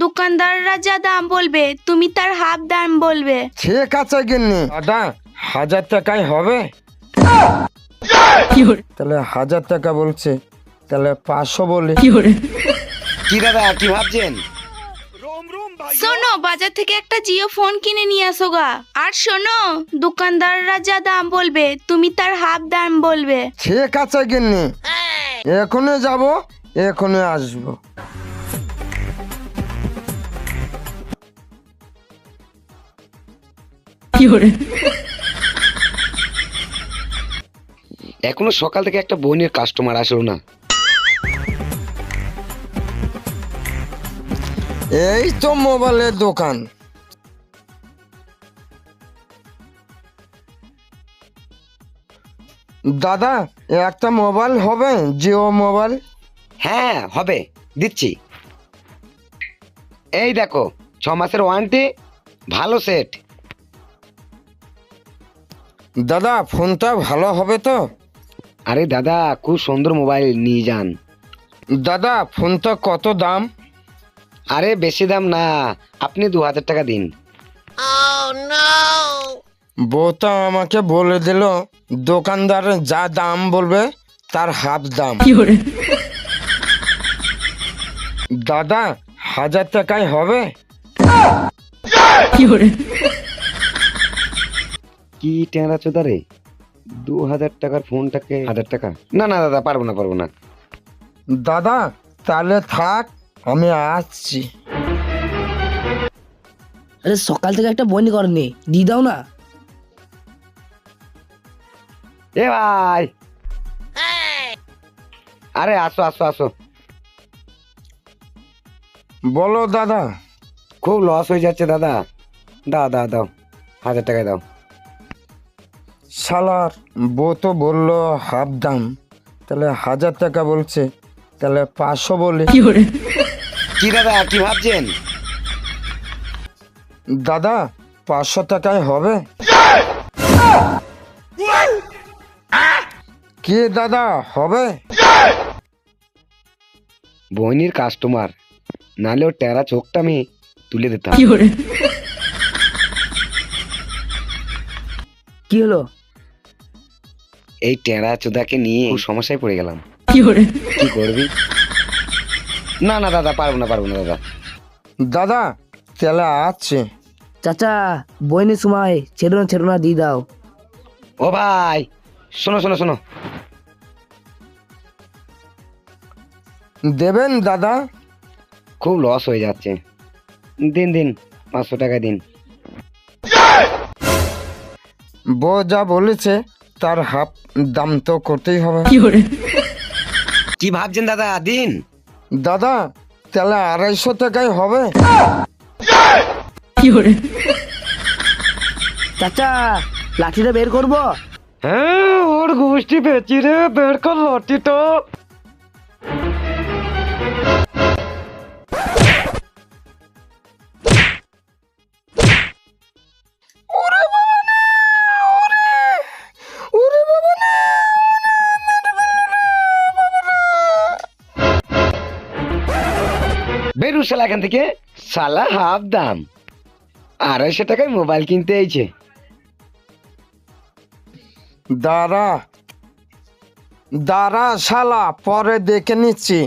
দোকানদাররা যা দাম বলবে তুমি তার হাফ দাম বলবে। ঠিক আছে গিন্নি। দাদা 1000 টাকায় হবে? তাহলে 1000 টাকা বলছে, তাহলে 500 বলি। কি দাদা কি ভাবছেন? শোনো, বাজার থেকে একটা জিও ফোন কিনে নিয়ে আসো গা। আর শোনো, দোকানদাররা যা দাম বলবে তুমি তার হাফ দাম বলবে। ঠিক আছে গিন্নি, এখনই যাব, এখনই আসবো। এখনো সকাল থেকে একটা বোনের কাস্টমার আসলো না। এই তো মোবাইলের দোকান। দাদা একটা মোবাইল হবে, জিও মোবাইল? হ্যাঁ হবে, দিচ্ছি। এই দেখো 6 মাসের ওয়ারেন্টি, ভালো সেট। দাদা ফোনটা ভালো হবে তো? আরে দাদা খুব সুন্দর মোবাইল, নিয়ে যান। দাদা ফোনটা কত দাম? আরে বেশি দাম না, আপনি 2000 টাকা দিন। বউটা আমাকে বলে দিল দোকানদার যা দাম বলবে তার হাফ দাম। দাদা 1000 টাকায় হবে? কি টেঁড়া চোদা রে, 2000 টাকার ফোনটাকে 1000 টাকা? না না দাদা, পারবো না। দাদা তাহলে থাক, আমি আসছি। আরে সকাল থেকে একটা বইনি করেনি, দিয়ে দাও না। এ ভাই, আরে আসো আসো আসো। বলো দাদা। খুব লস হয়ে যাচ্ছে দাদা, দাও 1000 টাকায় দাও। শালার বউ তো বললো হাফ দাম, তাহলে 1000 টাকা বলছে, তাহলে 500 বলি। কি দাদা কি ভাবছেন? দাদা 500 টাকায় হবে? কি দাদা হবে? বইনির কাস্টমার, নাহলে ওর টেরা চোখটা আমি তুলে দিতাম। কি হলো? এই টেরা চোদাকে নিয়ে খুব সমস্যায় পড়ে গেলাম। কি করবি? না দাদা, পারবো না দাদা। দাদা তাহলে আছে। চাচা বইনির সময় ছেড়ো না, দিয়ে দাও। ও ভাই শোনো, দেবেন দাদা? খুব লস হয়ে যাচ্ছে, দিন 500 টাকা দিন। বউ যা বলেছে তার হাফ দাম তো করতেই হবে। কি ভাবছেন দাদা, দিন। দাদা তাহলে 250 টাকায় হবে? চাচা লাঠিটা বের করবো? হ্যাঁ ওর গোষ্ঠী পেয়েছি রে, বের কর লাঠিটা। বেরু শালা এখান থেকে, শালা হাফ দাম, 250 টাকায় মোবাইল কিনতে এইছে। দাঁড়া শালা, পরে দেখে নিচ্ছি।